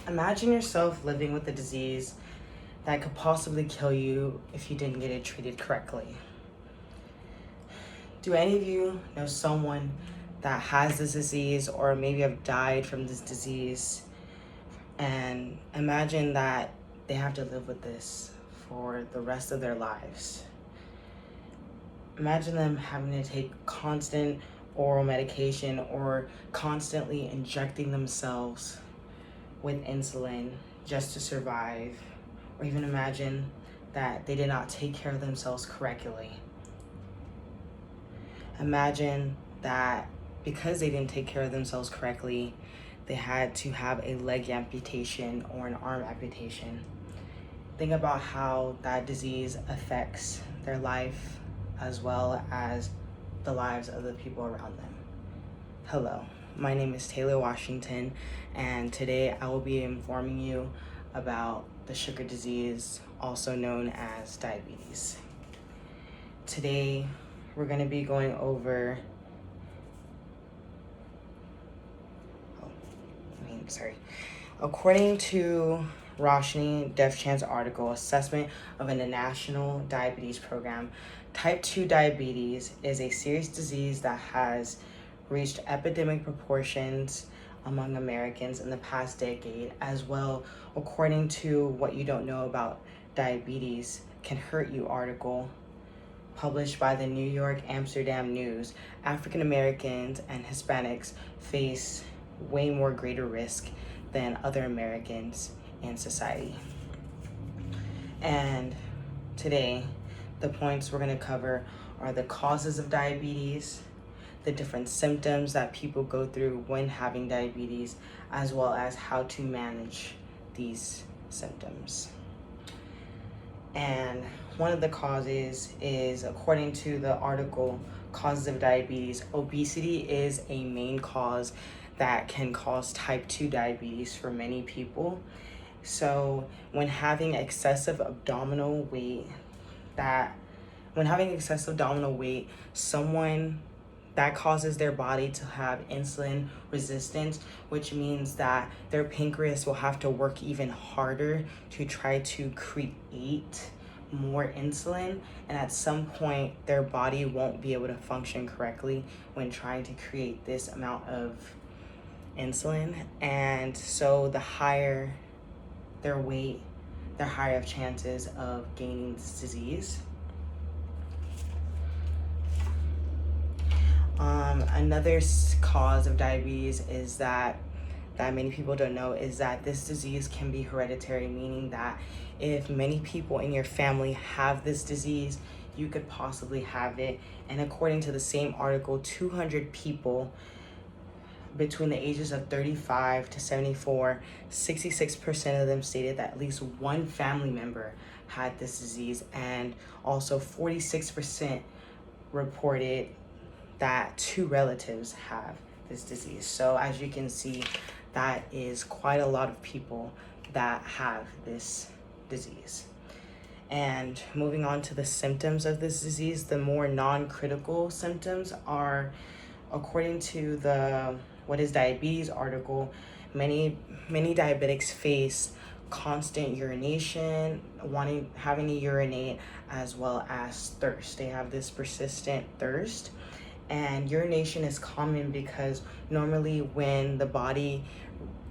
Imagine yourself living with a disease that could possibly kill you if you didn't get it treated correctly. Do any of you know someone that has this disease or maybe have died from this disease? And imagine that they have to live with this for the rest of their lives. Imagine them having to take constant oral medication or constantly injecting themselves with insulin just to survive, or even imagine that they did not take care of themselves correctly. Imagine that because they didn't take care of themselves correctly, they had to have a leg amputation or an arm amputation. Think about how that disease affects their life as well as the lives of the people around them. Hello, my name is Taylor Washington, and today I will be informing you about the sugar disease, also known as diabetes. Today, we're going to be going over, according to Roshni Devchand's article, Assessment of a National Diabetes Program, type 2 diabetes is a serious disease that has reached epidemic proportions among Americans in the past decade. As well, according to What You Don't Know About Diabetes Can Hurt You article, published by the New York Amsterdam News, African Americans and Hispanics face way more greater risk than other Americans in society. And today, the points we're going to cover are the causes of diabetes, the different symptoms that people go through when having diabetes, as well as how to manage these symptoms. And one of the causes is, according to the article, Causes of Diabetes, obesity is a main cause that can cause type 2 diabetes for many people. So when having excessive abdominal weight, someone that causes their body to have insulin resistance, which means that their pancreas will have to work even harder to try to create more insulin, and at some point their body won't be able to function correctly when trying to create this amount of insulin. And so the higher their weight, the higher of chances of gaining this disease. Another cause of diabetes is that many people don't know is that this disease can be hereditary, meaning that if many people in your family have this disease, you could possibly have it. And according to the same article, 200 people between the ages of 35 to 74, 66% of them stated that at least one family member had this disease, and also 46% reported that two relatives have this disease. So as you can see, that is quite a lot of people that have this disease. And moving on to the symptoms of this disease, the more non-critical symptoms are, according to the What is Diabetes article, many diabetics face constant urination, having to urinate, as well as thirst. They have this persistent thirst. And urination is common because normally the body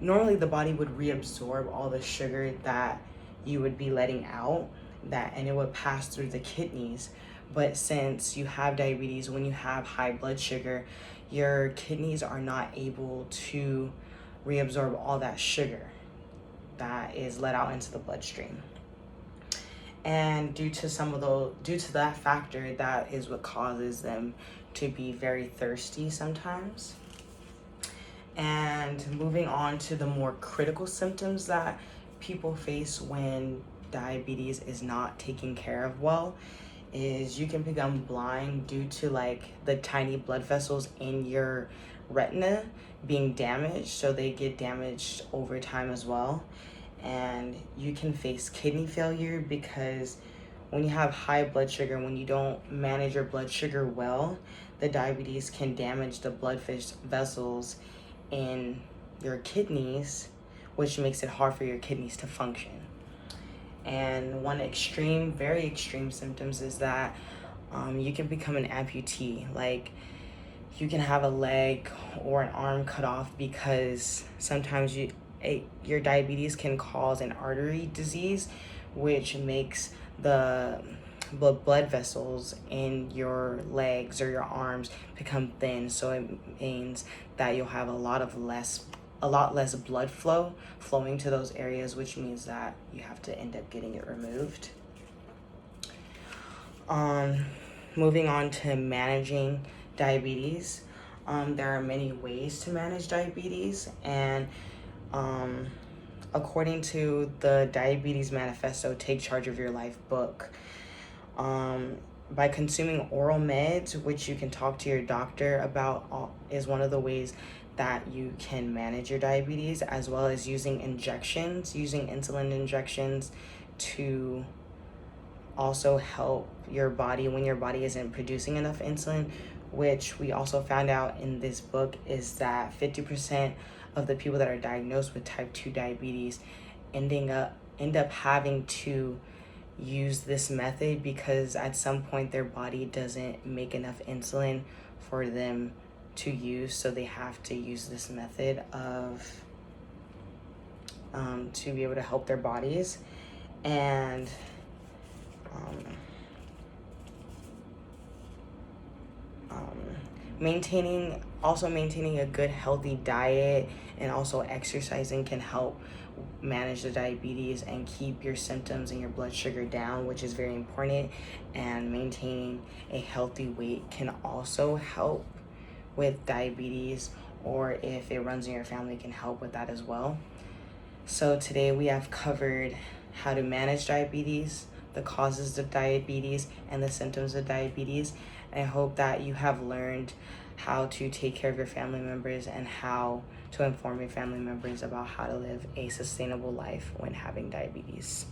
would reabsorb all the sugar that you would be letting out, and it would pass through the kidneys. But since you have diabetes, when you have high blood sugar, your kidneys are not able to reabsorb all that sugar that is let out into the bloodstream. And due to that factor, that is what causes them to be very thirsty sometimes. And moving on to the more critical symptoms that people face when diabetes is not taken care of well, is you can become blind due to the tiny blood vessels in your retina being damaged, so they get damaged over time as well. And you can face kidney failure because when you have high blood sugar, when you don't manage your blood sugar well, the diabetes can damage the blood vessels in your kidneys, which makes it hard for your kidneys to function. And one extreme, very extreme symptoms is that you can become an amputee. Like, you can have a leg or an arm cut off because sometimes your diabetes can cause an artery disease, which makes the blood vessels in your legs or your arms become thin. So it means that you'll have a lot less blood flowing to those areas, which means that you have to end up getting it removed. Moving on to managing diabetes. There are many ways to manage diabetes, and according to the Diabetes Manifesto, Take Charge of Your Life book, by consuming oral meds, which you can talk to your doctor about, is one of the ways that you can manage your diabetes, as well as using insulin injections to also help your body when your body isn't producing enough insulin, which we also found out in this book is that 50% of the people that are diagnosed with type 2 diabetes end up having to use this method because at some point their body doesn't make enough insulin for them to use, so they have to use this method of to be able to help their bodies. And maintaining a good healthy diet and also exercising can help manage the diabetes and keep your symptoms and your blood sugar down, which is very important. And maintaining a healthy weight can also help with diabetes, or if it runs in your family, can help with that as well. So today we have covered how to manage diabetes, the causes of diabetes, and the symptoms of diabetes. I hope that you have learned how to take care of your family members and how to inform your family members about how to live a sustainable life when having diabetes.